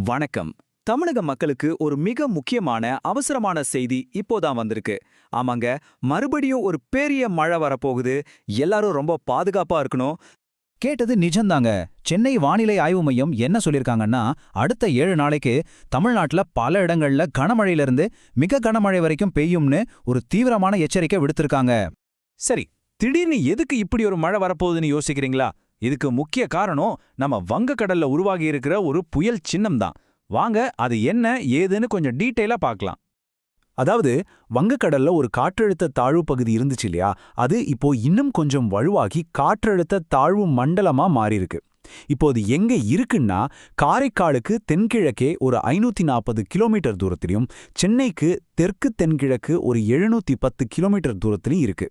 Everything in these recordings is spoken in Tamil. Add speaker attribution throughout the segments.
Speaker 1: வணக்கம். தமிழக மக்களுக்கு ஒரு மிக முக்கியமான அவசரமான செய்தி இப்போதான் வந்திருக்கு. ஆமாங்க, மறுபடியும் ஒரு பெரிய மழை வரப்போகுது. எல்லாரும் ரொம்ப பாதுகாப்பா இருக்கணும்.
Speaker 2: கேட்டது நிஜம்தாங்க. சென்னை வானிலை ஆய்வு மையம் என்ன சொல்லிருக்காங்கன்னா, அடுத்த 7 நாளைக்கு தமிழ்நாட்டுல பல இடங்கள்ல கனமழையிலிருந்து மிக கனமழை வரைக்கும் பெய்யும்னு ஒரு தீவிரமான எச்சரிக்கை விடுத்திருக்காங்க.
Speaker 1: சரி, திடீர்னு எதுக்கு இப்படி ஒரு மழை வரப்போகுதுன்னு யோசிக்கிறீங்களா? இதுக்கு முக்கிய காரணம் நம்ம வங்கக்கடல்ல உருவாகி இருக்கிற ஒரு புயல் சின்னம் தான். வாங்க, அது என்ன ஏதுன்னு கொஞ்சம் டீட்டெயிலா பார்க்கலாம்.
Speaker 3: அதாவது வங்கக்கடல்ல ஒரு காற்றழுத்த தாழ்வு பகுதி இருந்துச்சு இல்லையா, அது இப்போ இன்னும் கொஞ்சம் வலுவாகி காற்றழுத்த தாழ்வு மண்டலமா மாறியிருக்கு. இப்போ அது எங்க இருக்குன்னா, காரைக்காலுக்கு தென்கிழக்கே ஒரு 540 கிலோமீட்டர் தூரத்திலையும், சென்னைக்கு தெற்கு தென்கிழக்கு ஒரு 710 கிலோமீட்டர் தூரத்திலையும் இருக்கு.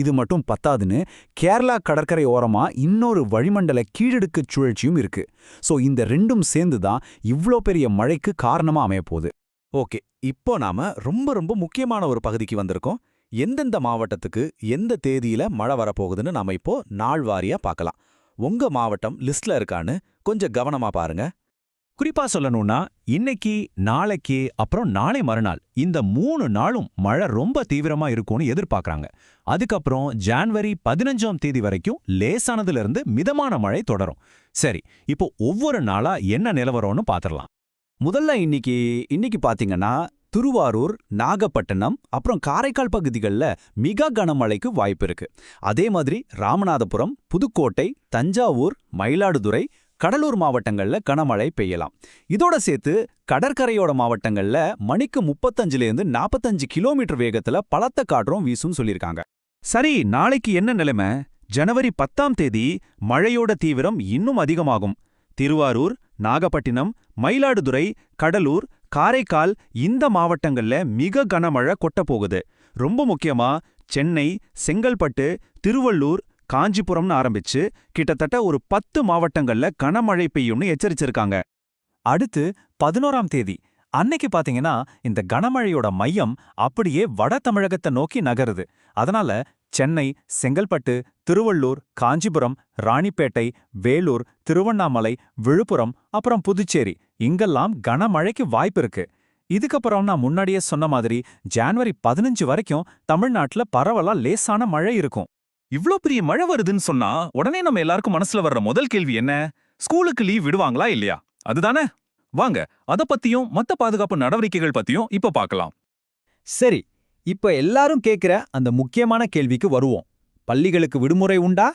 Speaker 3: இது மட்டும் பத்தாதுன்னு கேரளா கடற்கரை ஓரமா இன்னொரு வளிமண்டல கீழடுக்குச் சுழற்சியும் இருக்கு. சோ இந்த ரெண்டும் சேர்ந்து தான் இவ்ளோ பெரிய மழைக்கு காரணமா அமையப்போகுது.
Speaker 1: ஓகே, இப்போ நாம ரொம்ப ரொம்ப முக்கியமான ஒரு பகுதிக்கு வந்திருக்கோம். எந்தெந்த மாவட்டத்துக்கு எந்த தேதியில மழை வரப்போகுதுன்னு நாம இப்போ நாள் வாரியா பார்க்கலாம். உங்க மாவட்டம் லிஸ்ட்ல இருக்கான்னு கொஞ்சம் கவனமா பாருங்க.
Speaker 3: குறிப்பா சொல்லணும்னா, இன்னைக்கு, நாளைக்கு, அப்புறம் நாளை மறுநாள் இந்த 3 நாளும் மழை ரொம்ப தீவிரமா இருக்கும்னு எதிர்பார்க்கறாங்க. அதுக்கப்புறம் ஜனவரி 15ஆம் தேதி வரைக்கும் லேசானதுல இருந்து மிதமான மழை தொடரும். சரி, இப்போ ஒவ்வொரு நாளா என்ன நிலவரம்னு பாத்திரலாம்.
Speaker 2: முதல்ல இன்னைக்கு பாத்தீங்கன்னா, திருவாரூர், நாகப்பட்டினம், அப்புறம் காரைக்கால் பகுதிகளில் மிக கனமழைக்கு வாய்ப்பு இருக்கு. அதே மாதிரி ராமநாதபுரம், புதுக்கோட்டை, தஞ்சாவூர், மயிலாடுதுறை, கடலூர் மாவட்டங்கள்ல கனமழை பெய்யலாம். இதோட சேர்த்து கடற்கரையோட மாவட்டங்கள்ல மணிக்கு 35லேருந்து 45 கிலோமீட்டர் வேகத்துல பலத்த காற்றும் வீசும் சொல்லியிருக்காங்க.
Speaker 3: சரி, நாளைக்கு என்ன நிலைமை? ஜனவரி 10ஆம் தேதி மழையோட தீவிரம் இன்னும் அதிகமாகும். திருவாரூர், நாகப்பட்டினம், மயிலாடுதுறை, கடலூர், காரைக்கால் இந்த மாவட்டங்கள்ல மிக கனமழை கொட்டப்போகுது. ரொம்ப முக்கியமா சென்னை, செங்கல்பட்டு, திருவள்ளூர், காஞ்சிபுரம்னு ஆரம்பிச்சு கிட்டத்தட்ட ஒரு 10 மாவட்டங்கள்ல கனமழை பெய்யும்னு எச்சரிச்சிருக்காங்க.
Speaker 2: அடுத்து 11ஆம் தேதி அன்னைக்கு பாத்தீங்கன்னா, இந்த கனமழையோட மையம் அப்படியே வட தமிழகத்தை நோக்கி நகருது. அதனால சென்னை, செங்கல்பட்டு, திருவள்ளூர், காஞ்சிபுரம், ராணிப்பேட்டை, வேலூர், திருவண்ணாமலை, விழுப்புரம், அப்புறம் புதுச்சேரி இங்கெல்லாம் கனமழைக்கு வாய்ப்பு இருக்கு. இதுக்கப்புறம் நான் முன்னாடியே சொன்ன மாதிரி ஜனவரி 15 வரைக்கும் தமிழ்நாட்டுல பரவலா லேசான மழை இருக்கும்.
Speaker 4: இவ்ளோ பெரிய மழை வருதுன்னு சொன்னா உடனே நம்ம எல்லாருக்கும் மனசுல வர்ற முதல் கேள்வி என்ன? ஸ்கூலுக்கு லீவ் விடுவாங்களா இல்லையா? அதுதானே? வாங்க, அத பத்தியும் மத்த பாதுகாப்பு நடவடிக்கைகள் பத்தியும் இப்ப பார்க்கலாம்.
Speaker 2: சரி, இப்ப எல்லாரும் கேக்குற அந்த முக்கியமான கேள்விக்கு வருவோம். பள்ளிகளுக்கு விடுமுறை உண்டா?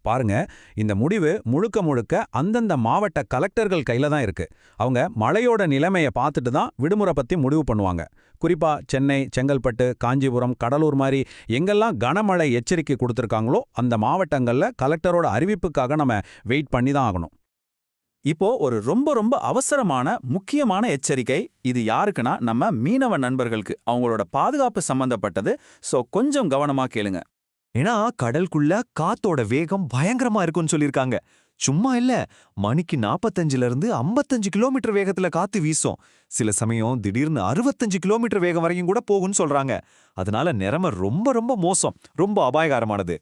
Speaker 3: பாருங்க, இந்த முடிவு முழுக்க முழுக்க அந்தந்த மாவட்ட கலெக்டர்கள் கையில தான் இருக்கு. அவங்க மழையோட நிலைமையை பார்த்துட்டு தான் விடுமுறை பத்தி முடிவு பண்ணுவாங்க. குறிப்பா சென்னை, செங்கல்பட்டு, காஞ்சிபுரம், கடலூர் மாதிரி எங்கெல்லாம் கனமழை எச்சரிக்கை கொடுத்துருக்காங்களோ அந்த மாவட்டங்கள்ல கலெக்டரோட அறிவிப்புக்காக நம்ம வெயிட் பண்ணி தான் ஆகணும்.
Speaker 1: இப்போ ஒரு ரொம்ப ரொம்ப அவசரமான முக்கியமான எச்சரிக்கை. இது யாருக்குன்னா நம்ம மீனவ நண்பர்களுக்கு, அவங்களோட பாதுகாப்பு சம்பந்தப்பட்டது. சோ கொஞ்சம் கவனமா கேளுங்க.
Speaker 5: ஏன்னா கடலுக்குள்ள காத்தோட வேகம் பயங்கரமா இருக்கும்னு சொல்லிருக்காங்க. சும்மா இல்ல, மணிக்கு 45லேருந்து 55 கிலோமீட்டர் வேகத்துல காத்து வீசும். சில சமயம் திடீர்னு 65 கிலோமீட்டர் வேகம் வரைக்கும் கூட போகும்னு சொல்றாங்க. அதனால நிலைமை ரொம்ப ரொம்ப மோசம், ரொம்ப அபாயகரமானது.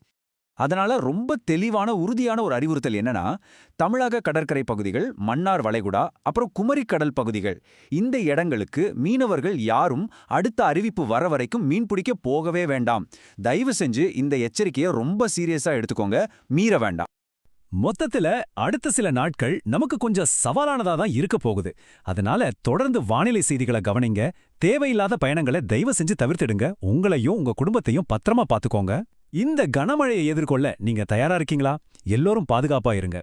Speaker 1: அதனால ரொம்ப தெளிவான உறுதியான ஒரு அறிவுறுத்தல் என்னன்னா, தமிழக கடற்கரை பகுதிகள், மன்னார் வளைகுடா, அப்புறம் குமரிக்கடல் பகுதிகள் இந்த இடங்களுக்கு மீனவர்கள் யாரும் அடுத்த அறிவிப்பு வர வரைக்கும் மீன் பிடிக்க போகவே வேண்டாம். தயவு செஞ்சு இந்த எச்சரிக்கையை ரொம்ப சீரியஸா எடுத்துக்கோங்க, மீற வேண்டாம்.
Speaker 3: மொத்தத்துல அடுத்த சில நாட்கள் நமக்கு கொஞ்சம் சவாலானதா தான் இருக்க போகுது. அதனால தொடர்ந்து வானிலை செய்திகளை கவனிங்க. தேவையில்லாத பயணங்களை தயவு செஞ்சு தவிர்த்திடுங்க. உங்களையும் உங்க குடும்பத்தையும் பத்திரமா பாத்துக்கோங்க. இந்த கனமழையை எதிர்கொள்ள நீங்க தயாரா இருக்கீங்களா? எல்லோரும் பாதுகாப்பா இருங்க.